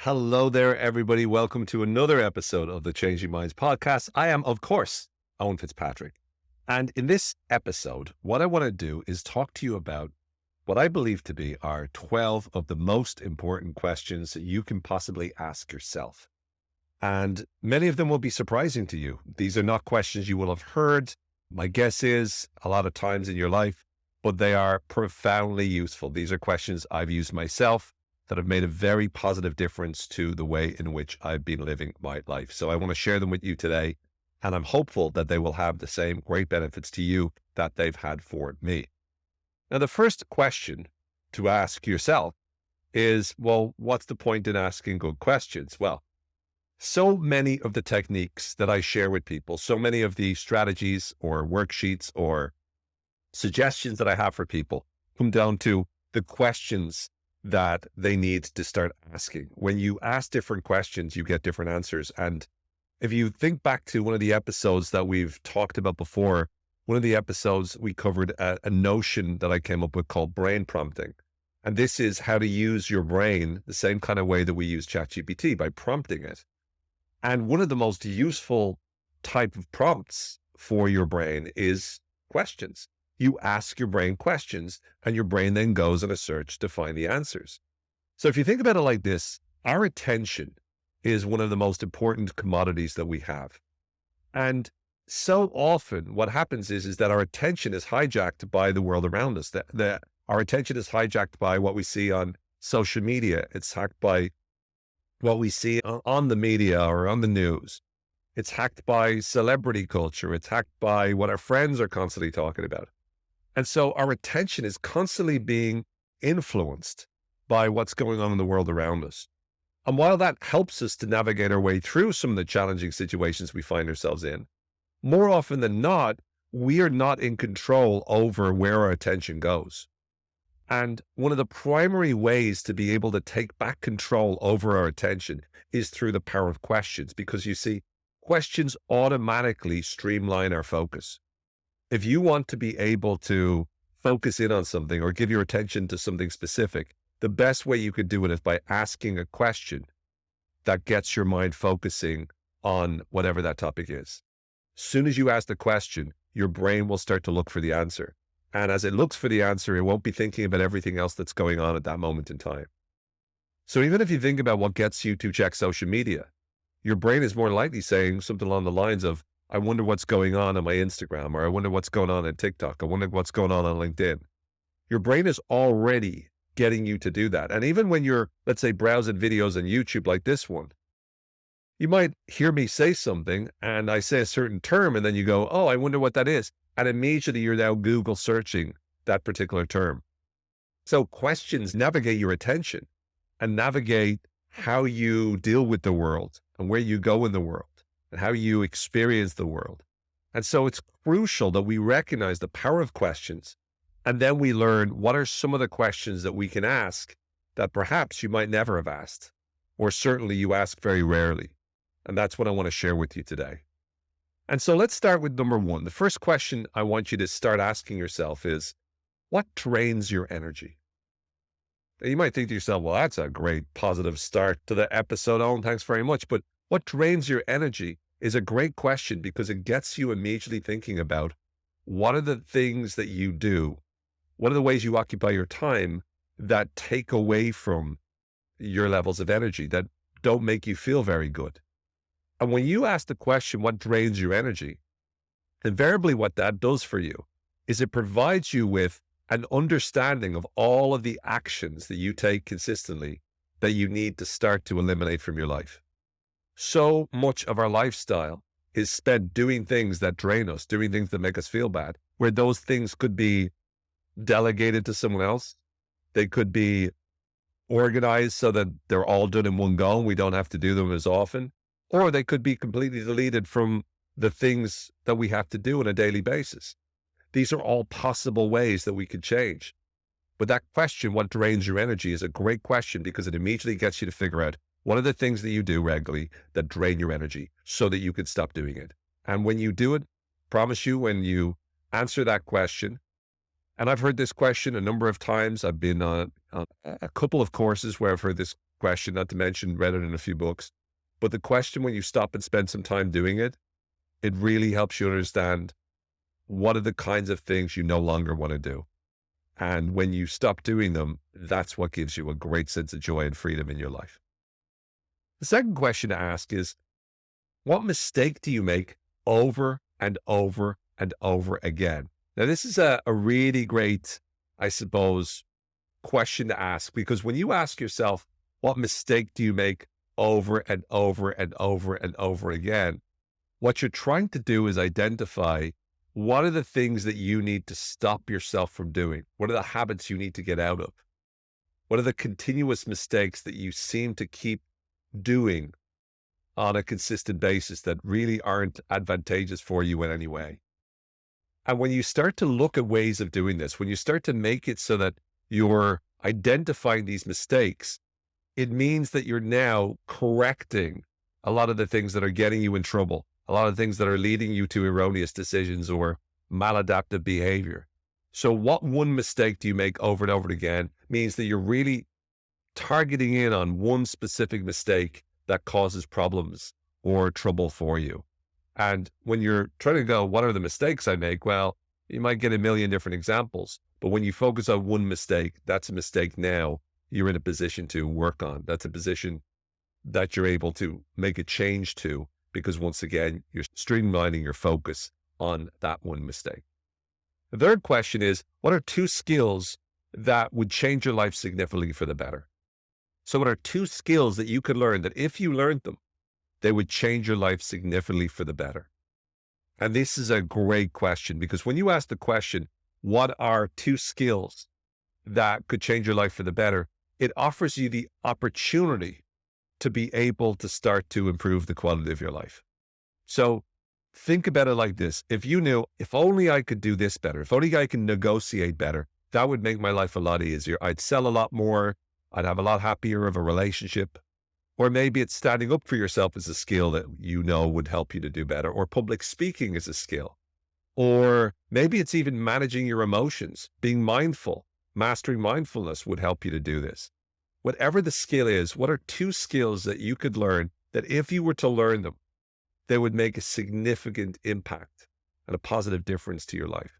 Hello there, everybody. Welcome to another episode of the Changing Minds podcast. I am, of course, Owen Fitzpatrick. And in this episode, what I want to do is talk to you about what I believe to be are 12 of the most important questions that you can possibly ask yourself. And many of them will be surprising to you. These are not questions you will have heard. My guess is a lot of times in your life, but they are profoundly useful. These are questions I've used myself that have made a very positive difference to the way in which I've been living my life. So I want to share them with you today, and I'm hopeful that they will have the same great benefits to you that they've had for me. Now, the first question to ask yourself is, well, what's the point in asking good questions? Well, so many of the techniques that I share with people, so many of the strategies or worksheets or suggestions that I have for people come down to the questions that they need to start asking. When you ask different questions, you get different answers. And if you think back to one of the episodes that we've talked about before, one of the episodes we covered a notion that I came up with called brain prompting. And this is how to use your brain the same kind of way that we use ChatGPT, by prompting it. And one of the most useful type of prompts for your brain is questions. You ask your brain questions, and your brain then goes on a search to find the answers. So if you think about it like this, our attention is one of the most important commodities that we have. And so often what happens is that our attention is hijacked by the world around us. That our attention is hijacked by what we see on social media. It's hacked by what we see on the media or on the news. It's hacked by celebrity culture. It's hacked by what our friends are constantly talking about. And so our attention is constantly being influenced by what's going on in the world around us. And while that helps us to navigate our way through some of the challenging situations we find ourselves in, more often than not, we are not in control over where our attention goes. And one of the primary ways to be able to take back control over our attention is through the power of questions, because you see, questions automatically streamline our focus. If you want to be able to focus in on something or give your attention to something specific, the best way you could do it is by asking a question that gets your mind focusing on whatever that topic is. As soon as you ask the question, your brain will start to look for the answer. And as it looks for the answer, it won't be thinking about everything else that's going on at that moment in time. So even if you think about what gets you to check social media, your brain is more likely saying something along the lines of, I wonder what's going on my Instagram, or I wonder what's going on TikTok. I wonder what's going on LinkedIn. Your brain is already getting you to do that. And even when you're, let's say, browsing videos on YouTube like this one, you might hear me say something and I say a certain term and then you go, oh, I wonder what that is. And immediately you're now Google searching that particular term. So questions navigate your attention and navigate how you deal with the world and where you go in the world and how you experience the world. And so it's crucial that we recognize the power of questions, and then we learn what are some of the questions that we can ask that perhaps you might never have asked, or certainly you ask very rarely. And that's what I want to share with you today. And so let's start with number one. The first question I want you to start asking yourself is, what drains your energy? Now, you might think to yourself, well, that's a great positive start to the episode, Owen, thanks very much. But what drains your energy is a great question, because it gets you immediately thinking about what are the things that you do, what are the ways you occupy your time that take away from your levels of energy, that don't make you feel very good. And when you ask the question, what drains your energy, invariably what that does for you is it provides you with an understanding of all of the actions that you take consistently that you need to start to eliminate from your life. So much of our lifestyle is spent doing things that drain us, doing things that make us feel bad, where those things could be delegated to someone else. They could be organized so that they're all done in one go and we don't have to do them as often, or they could be completely deleted from the things that we have to do on a daily basis. These are all possible ways that we could change. But that question, what drains your energy, is a great question, because it immediately gets you to figure out what are the things that you do regularly that drain your energy so that you can stop doing it. And when you do it, promise you, when you answer that question, and I've heard this question a number of times. I've been on a couple of courses where I've heard this question, not to mention read it in a few books. But the question, when you stop and spend some time doing it, it really helps you understand what are the kinds of things you no longer want to do. And when you stop doing them, that's what gives you a great sense of joy and freedom in your life. The second question to ask is, what mistake do you make over and over and over again? Now, this is a really great, I suppose, question to ask, because when you ask yourself, what mistake do you make over and over and over and over again? What you're trying to do is identify what are the things that you need to stop yourself from doing? What are the habits you need to get out of? What are the continuous mistakes that you seem to keep doing on a consistent basis that really aren't advantageous for you in any way? And when you start to look at ways of doing this, when you start to make it so that you're identifying these mistakes, it means that you're now correcting a lot of the things that are getting you in trouble, a lot of things that are leading you to erroneous decisions or maladaptive behavior. So what one mistake do you make over and over again means that you're really targeting in on one specific mistake that causes problems or trouble for you. And when you're trying to go, what are the mistakes I make? Well, you might get a million different examples, but when you focus on one mistake, that's a mistake now you're in a position to work on. That's a position that you're able to make a change to, because once again, you're streamlining your focus on that one mistake. The third question is, what are two skills that would change your life significantly for the better? So what are two skills that you could learn that if you learned them, they would change your life significantly for the better? And this is a great question, because when you ask the question, what are two skills that could change your life for the better? It offers you the opportunity to be able to start to improve the quality of your life. So think about it like this. If you knew, if only I could do this better, if only I can negotiate better, that would make my life a lot easier. I'd sell a lot more. I'd have a lot happier of a relationship. Or maybe it's standing up for yourself as a skill that you know would help you to do better. Or public speaking is a skill. Or maybe it's even managing your emotions, being mindful. Mastering mindfulness would help you to do this. Whatever the skill is, what are two skills that you could learn that if you were to learn them, they would make a significant impact and a positive difference to your life?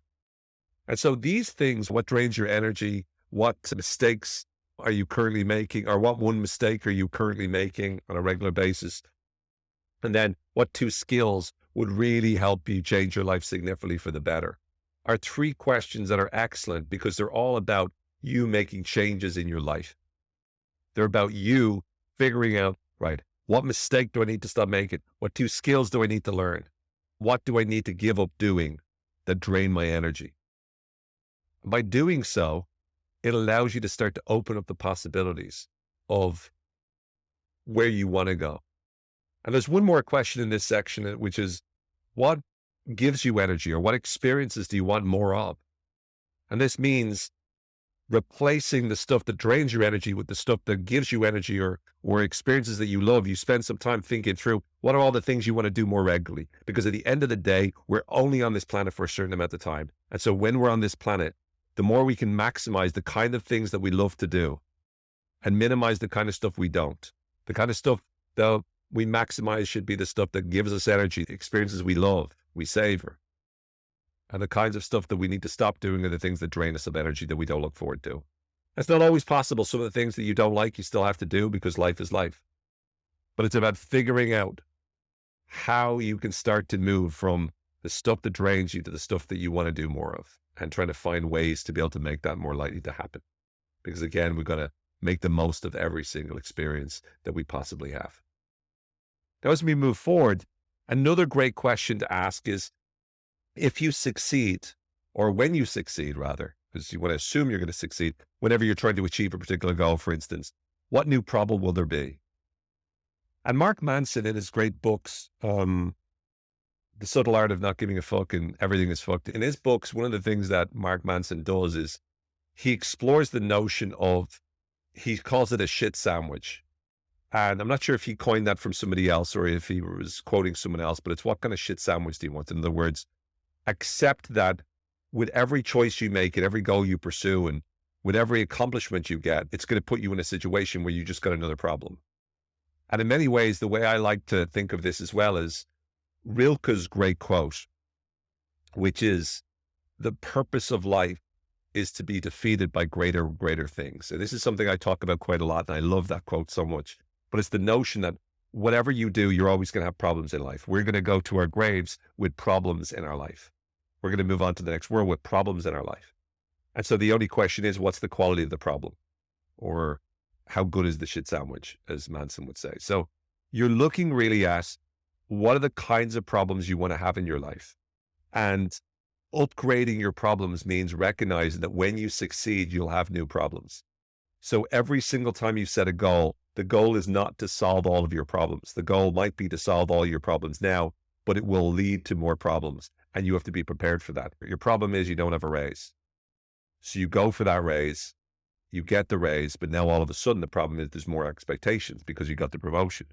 And so these things, what drains your energy, what mistakes are you currently making, or what one mistake are you currently making on a regular basis? And then what two skills would really help you change your life significantly for the better? Are three questions that are excellent, because they're all about you making changes in your life. They're about you figuring out, right, what mistake do I need to stop making? What two skills do I need to learn? What do I need to give up doing that drain my energy? By doing so, it allows you to start to open up the possibilities of where you want to go. And there's one more question in this section, which is, what gives you energy, or what experiences do you want more of? And this means replacing the stuff that drains your energy with the stuff that gives you energy, or experiences that you love. You spend some time thinking through, what are all the things you want to do more regularly? Because at the end of the day, we're only on this planet for a certain amount of time. And so when we're on this planet, the more we can maximize the kind of things that we love to do and minimize the kind of stuff we don't. The kind of stuff that we maximize should be the stuff that gives us energy, the experiences we love, we savor. And the kinds of stuff that we need to stop doing are the things that drain us of energy that we don't look forward to. It's not always possible. Some of the things that you don't like, you still have to do, because life is life. But it's about figuring out how you can start to move from the stuff that drains you to the stuff that you want to do more of, and trying to find ways to be able to make that more likely to happen. Because again, we've got to make the most of every single experience that we possibly have. Now, as we move forward, another great question to ask is, if you succeed, or when you succeed rather, because you want to assume you're going to succeed, whenever you're trying to achieve a particular goal, for instance, what new problem will there be? And Mark Manson, in his great books, The Subtle Art of Not Giving a Fuck and Everything is Fucked, in his books, one of the things that Mark Manson does is he explores the notion of, he calls it a shit sandwich. And I'm not sure if he coined that from somebody else or if he was quoting someone else, but it's, what kind of shit sandwich do you want? In other words, accept that with every choice you make and every goal you pursue, and with every accomplishment you get, it's going to put you in a situation where you just got another problem. And in many ways, the way I like to think of this as well is Rilke's great quote, which is, the purpose of life is to be defeated by greater things. And this is something I talk about quite a lot, and I love that quote so much. But it's the notion that whatever you do, you're always going to have problems in life. We're going to go to our graves with problems in our life. We're going to move on to the next world with problems in our life. And so the only question is, what's the quality of the problem? Or how good is the shit sandwich, as Manson would say. So you're looking really at what are the kinds of problems you want to have in your life. And upgrading your problems means recognizing that when you succeed, you'll have new problems. So every single time you set a goal, the goal is not to solve all of your problems. The goal might be to solve all your problems now, but it will lead to more problems. And you have to be prepared for that. Your problem is you don't have a raise. So you go for that raise, you get the raise, but now all of a sudden the problem is there's more expectations because you got the promotion.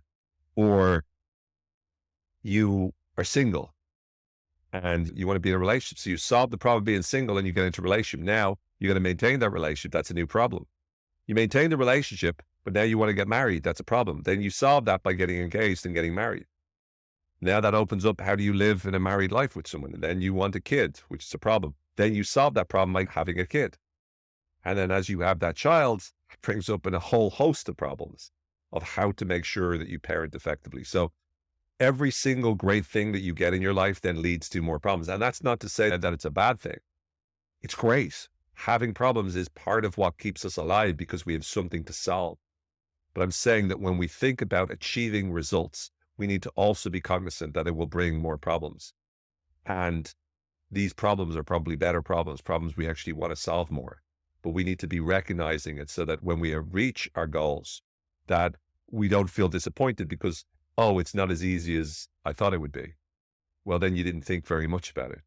Or you are single and you want to be in a relationship. So you solve the problem of being single and you get into a relationship. Now you got to maintain that relationship. That's a new problem. You maintain the relationship, but now you want to get married. That's a problem. Then you solve that by getting engaged and getting married. Now that opens up, how do you live in a married life with someone? And then you want a kid, which is a problem. Then you solve that problem by having a kid. And then as you have that child, it brings up in a whole host of problems of how to make sure that you parent effectively. So every single great thing that you get in your life then leads to more problems. And that's not to say that it's a bad thing. It's great. Having problems is part of what keeps us alive because we have something to solve. But I'm saying that when we think about achieving results, we need to also be cognizant that it will bring more problems. And these problems are probably better problems we actually want to solve more. But we need to be recognizing it so that when we reach our goals, that we don't feel disappointed because, oh, it's not as easy as I thought it would be. Well, then you didn't think very much about it.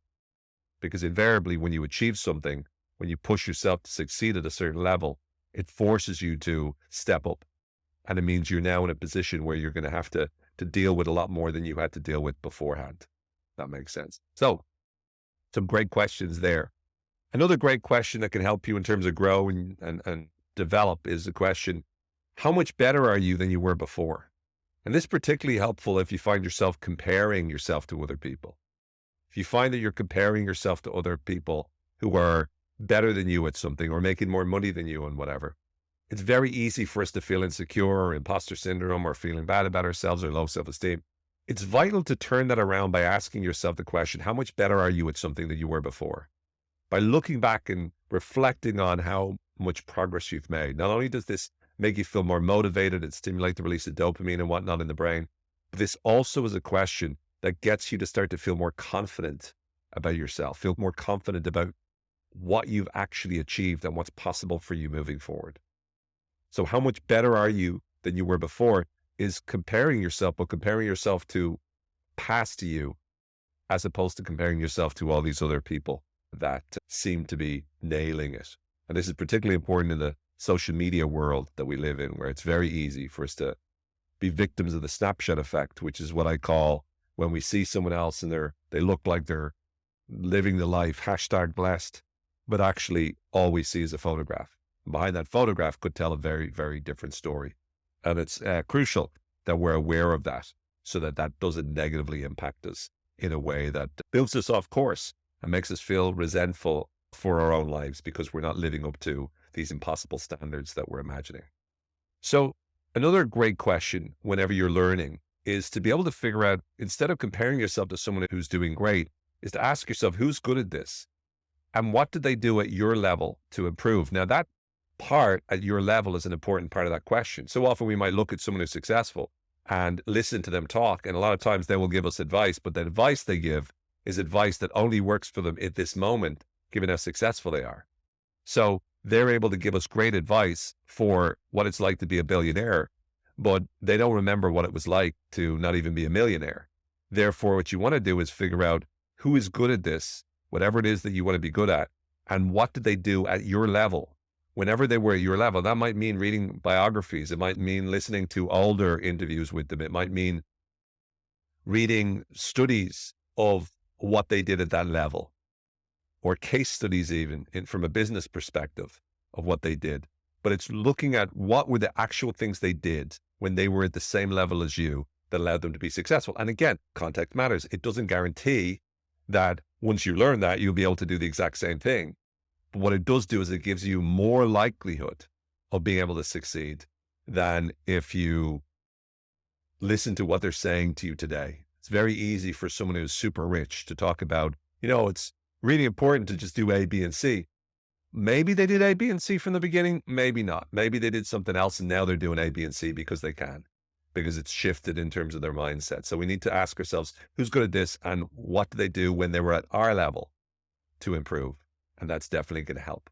Because invariably, when you achieve something, when you push yourself to succeed at a certain level, it forces you to step up. And it means you're now in a position where you're going to have to deal with a lot more than you had to deal with beforehand. That makes sense. So some great questions there. Another great question that can help you in terms of grow and develop is the question, how much better are you than you were before? And this is particularly helpful if you find yourself comparing yourself to other people. If you find that you're comparing yourself to other people who are better than you at something or making more money than you and whatever, it's very easy for us to feel insecure or imposter syndrome or feeling bad about ourselves or low self-esteem. It's vital to turn that around by asking yourself the question, how much better are you at something than you were before? By looking back and reflecting on how much progress you've made. Not only does this make you feel more motivated and stimulate the release of dopamine and whatnot in the brain, but this also is a question that gets you to start to feel more confident about yourself, feel more confident about what you've actually achieved and what's possible for you moving forward. So how much better are you than you were before is comparing yourself, but comparing yourself to past you, as opposed to comparing yourself to all these other people that seem to be nailing it. And this is particularly important in the social media world that we live in, where it's very easy for us to be victims of the snapshot effect, which is what I call when we see someone else and they look like they're living the life, #blessed, but actually all we see is a photograph. And behind that photograph could tell a very, very different story. And it's crucial that we're aware of that so that that doesn't negatively impact us in a way that builds us off course and makes us feel resentful for our own lives because we're not living up to these impossible standards that we're imagining. So another great question whenever you're learning is to be able to figure out, instead of comparing yourself to someone who's doing great, is to ask yourself, who's good at this? And what did they do at your level to improve? Now that part at your level is an important part of that question. So often we might look at someone who's successful and listen to them talk. And a lot of times they will give us advice, but the advice they give is advice that only works for them at this moment, given how successful they are. So they're able to give us great advice for what it's like to be a billionaire, but they don't remember what it was like to not even be a millionaire. Therefore, what you want to do is figure out who is good at this, whatever it is that you want to be good at, and what did they do at your level? Whenever they were at your level, that might mean reading biographies. It might mean listening to older interviews with them. It might mean reading studies of what they did at that level, or case studies even from a business perspective. of what they did, but it's looking at what were the actual things they did when they were at the same level as you that allowed them to be successful. And again, context matters. It doesn't guarantee that once you learn that, you'll be able to do the exact same thing. But what it does do is it gives you more likelihood of being able to succeed than if you listen to what they're saying to you today. It's very easy for someone who's super rich to talk about, it's really important to just do A, B, and C. Maybe they did A, B, and C from the beginning. Maybe not. Maybe they did something else and now they're doing A, B, and C because they can, because it's shifted in terms of their mindset. So we need to ask ourselves, who's good at this and what do they do when they were at our level to improve? And that's definitely going to help.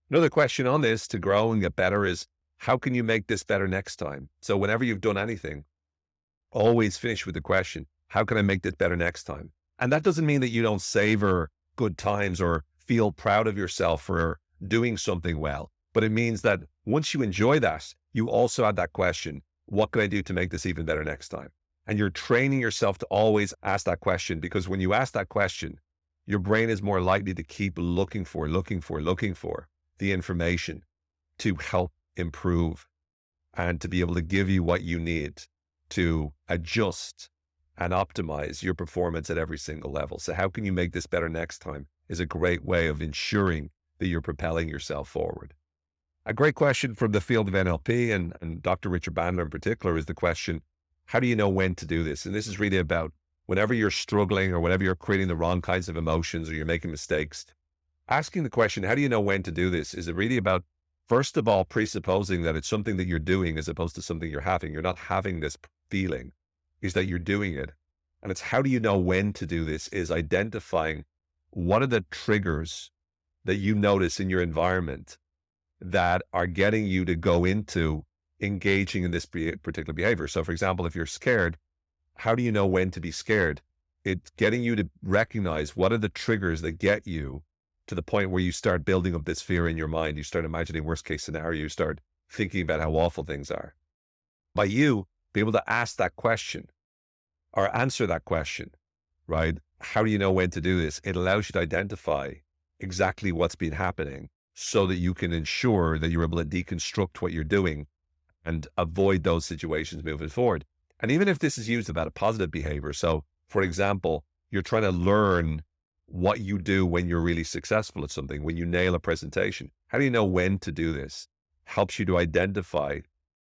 Another question on this to grow and get better is, how can you make this better next time? So whenever you've done anything, always finish with the question, how can I make this better next time? And that doesn't mean that you don't savor good times or feel proud of yourself for doing something well. But it means that once you enjoy that, you also add that question, what can I do to make this even better next time? And you're training yourself to always ask that question, because when you ask that question, your brain is more likely to keep looking for the information to help improve and to be able to give you what you need to adjust and optimize your performance at every single level. So how can you make this better next time is a great way of ensuring that you're propelling yourself forward. A great question from the field of NLP and Dr. Richard Bandler in particular is the question, how do you know when to do this? And this is really about whenever you're struggling or whenever you're creating the wrong kinds of emotions or you're making mistakes, asking the question, how do you know when to do this? Is it really about, first of all, presupposing that it's something that you're doing as opposed to something you're having? You're not having this feeling, is that you're doing it. And it's how do you know when to do this is identifying what are the triggers that you notice in your environment that are getting you to go into engaging in this particular behavior. So for example, if you're scared, how do you know when to be scared? It's getting you to recognize what are the triggers that get you to the point where you start building up this fear in your mind. You start imagining worst case scenario. You start thinking about how awful things are. By you be able to ask that question or answer that question, right? How do you know when to do this? It allows you to identify exactly what's been happening so that you can ensure that you're able to deconstruct what you're doing and avoid those situations moving forward. And even if this is used about a positive behavior. So for example, you're trying to learn what you do when you're really successful at something, when you nail a presentation. How do you know when to do this? Helps you to identify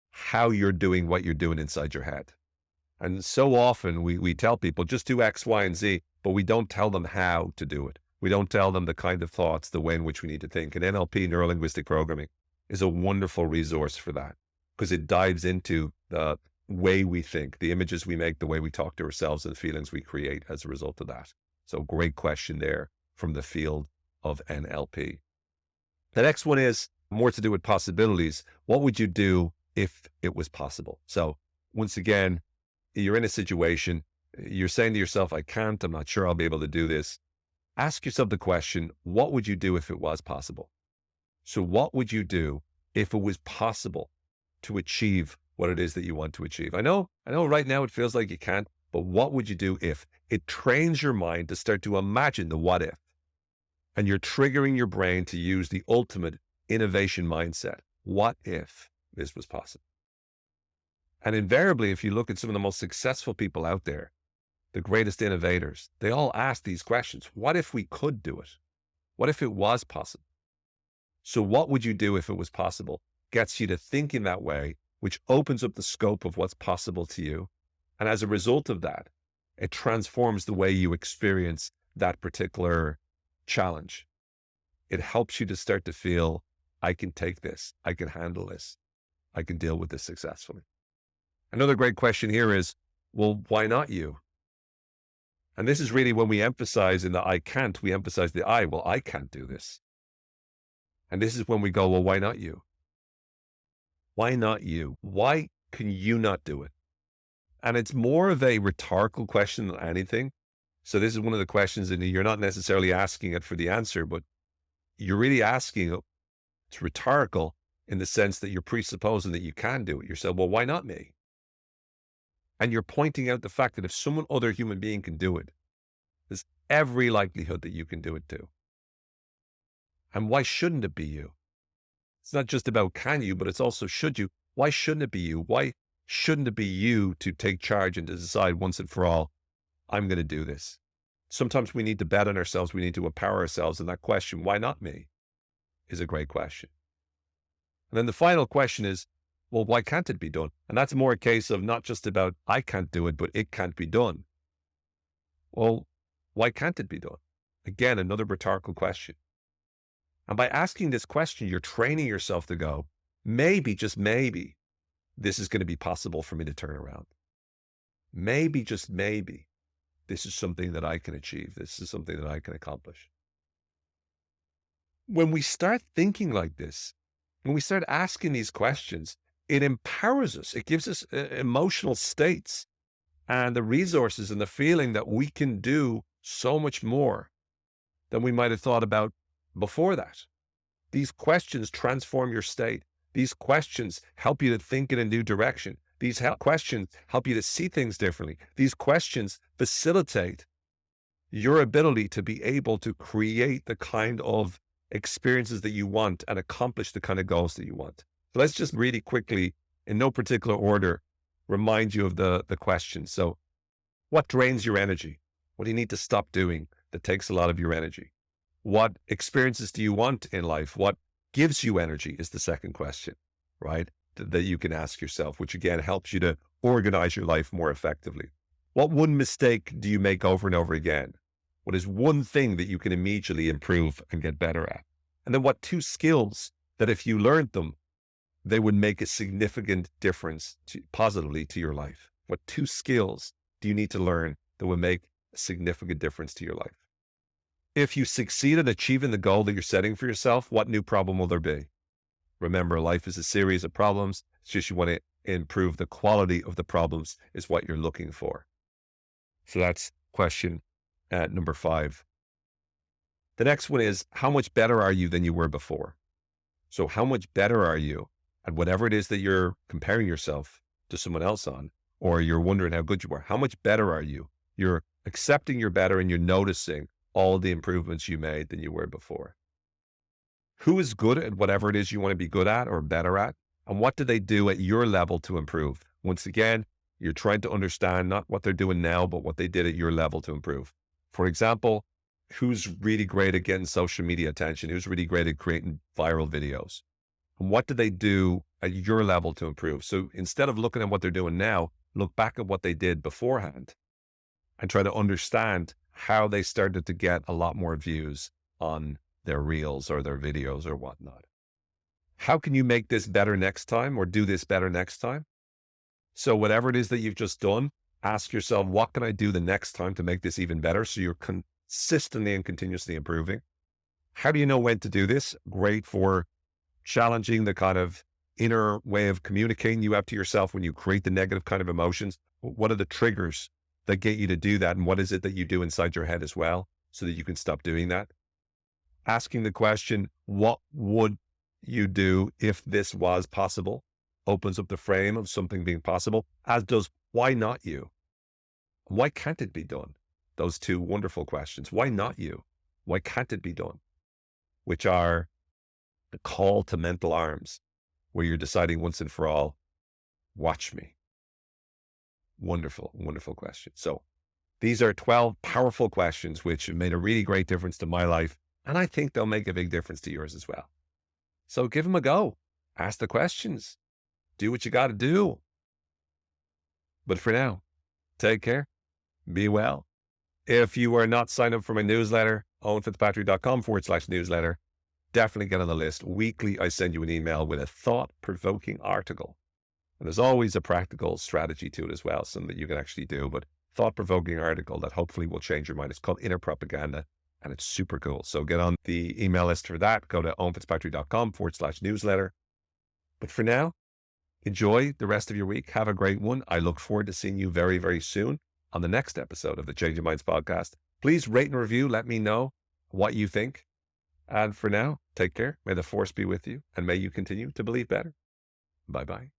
how you're doing what you're doing inside your head. And so often we tell people just do X, Y, and Z, but we don't tell them how to do it. We don't tell them the kind of thoughts, the way in which we need to think. And NLP, neuro-linguistic programming, is a wonderful resource for that because it dives into the way we think, the images we make, the way we talk to ourselves, and the feelings we create as a result of that. So great question there from the field of NLP. The next one is more to do with possibilities. What would you do if it was possible? So once again, you're in a situation, you're saying to yourself, I can't, I'm not sure I'll be able to do this. Ask yourself the question, what would you do if it was possible? So what would you do if it was possible to achieve what it is that you want to achieve? I know right now it feels like you can't, but what would you do if? It trains your mind to start to imagine the what if. And you're triggering your brain to use the ultimate innovation mindset. What if this was possible? And invariably, if you look at some of the most successful people out there, the greatest innovators, they all ask these questions. What if we could do it? What if it was possible? So what would you do if it was possible? Gets you to think in that way, which opens up the scope of what's possible to you. And as a result of that, it transforms the way you experience that particular challenge. It helps you to start to feel, I can take this, I can handle this, I can deal with this successfully. Another great question here is, well, why not you? And this is really when we emphasize in the I can't, we emphasize the I. Well, I can't do this. And this is when we go, well, why not you? Why not you? Why can you not do it? And it's more of a rhetorical question than anything. So this is one of the questions that you're not necessarily asking it for the answer, but you're really asking it. It's rhetorical in the sense that you're presupposing that you can do it. You're saying, well, why not me? And you're pointing out the fact that if someone other human being can do it, there's every likelihood that you can do it too. And why shouldn't it be you? It's not just about can you, but it's also should you. Why shouldn't it be you? Why shouldn't it be you to take charge and to decide once and for all, I'm going to do this? Sometimes we need to bet on ourselves. We need to empower ourselves. And that question, why not me, is a great question. And then the final question is, well, why can't it be done? And that's more a case of not just about I can't do it, but it can't be done. Well, why can't it be done? Again, another rhetorical question. And by asking this question, you're training yourself to go, maybe, just maybe, this is going to be possible for me to turn around. Maybe, just maybe, this is something that I can achieve. This is something that I can accomplish. When we start thinking like this, when we start asking these questions, it empowers us. It gives us emotional states and the resources and the feeling that we can do so much more than we might have thought about before that. These questions transform your state. These questions help you to think in a new direction. These questions help you to see things differently. These questions facilitate your ability to be able to create the kind of experiences that you want and accomplish the kind of goals that you want. So let's just really quickly, in no particular order, remind you of the question. So what drains your energy? What do you need to stop doing that takes a lot of your energy? What experiences do you want in life? What gives you energy is the second question, right? That you can ask yourself, which again helps you to organize your life more effectively. What one mistake do you make over and over again? What is one thing that you can immediately improve and get better at? And then what two skills that if you learned them, they would make a significant difference positively to your life? What two skills do you need to learn that will make a significant difference to your life? If you succeed at achieving the goal that you're setting for yourself, what new problem will there be? Remember, life is a series of problems. It's just you want to improve the quality of the problems is what you're looking for. So that's question number 5. The next one is, how much better are you than you were before? So how much better are you at whatever it is that you're comparing yourself to someone else on, or you're wondering how good you are? How much better are you? You're accepting you're better and you're noticing all the improvements you made than you were before. Who is good at whatever it is you want to be good at or better at? And what do they do at your level to improve? Once again, you're trying to understand not what they're doing now, but what they did at your level to improve. For example, who's really great at getting social media attention? Who's really great at creating viral videos? And what do they do at your level to improve? So instead of looking at what they're doing now, look back at what they did beforehand and try to understand how they started to get a lot more views on their reels or their videos or whatnot. How can you make this better next time or do this better next time? So whatever it is that you've just done, ask yourself, what can I do the next time to make this even better? So you're consistently and continuously improving. How do you know when to do this? Great for challenging the kind of inner way of communicating you have to yourself when you create the negative kind of emotions. What are the triggers that get you to do that? And what is it that you do inside your head as well so that you can stop doing that? Asking the question, what would you do if this was possible? Opens up the frame of something being possible, as does why not you? Why can't it be done? Those two wonderful questions. Why not you? Why can't it be done? Which are the call to mental arms, where you're deciding once and for all, watch me. Wonderful, wonderful question. So these are 12 powerful questions which have made a really great difference to my life. And I think they'll make a big difference to yours as well. So give them a go. Ask the questions. Do what you got to do. But for now, take care. Be well. If you are not signed up for my newsletter, owenfitzpatrick.com/newsletter, definitely get on the list. Weekly, I send you an email with a thought-provoking article. And there's always a practical strategy to it as well, something that you can actually do. But thought-provoking article that hopefully will change your mind. It's called Inner Propaganda. And it's super cool. So get on the email list for that. Go to owenfitzpatrick.com/newsletter. But for now, enjoy the rest of your week. Have a great one. I look forward to seeing you very, very soon on the next episode of the Changing Minds podcast. Please rate and review. Let me know what you think. And for now, take care. May the force be with you and may you continue to believe better. Bye-bye.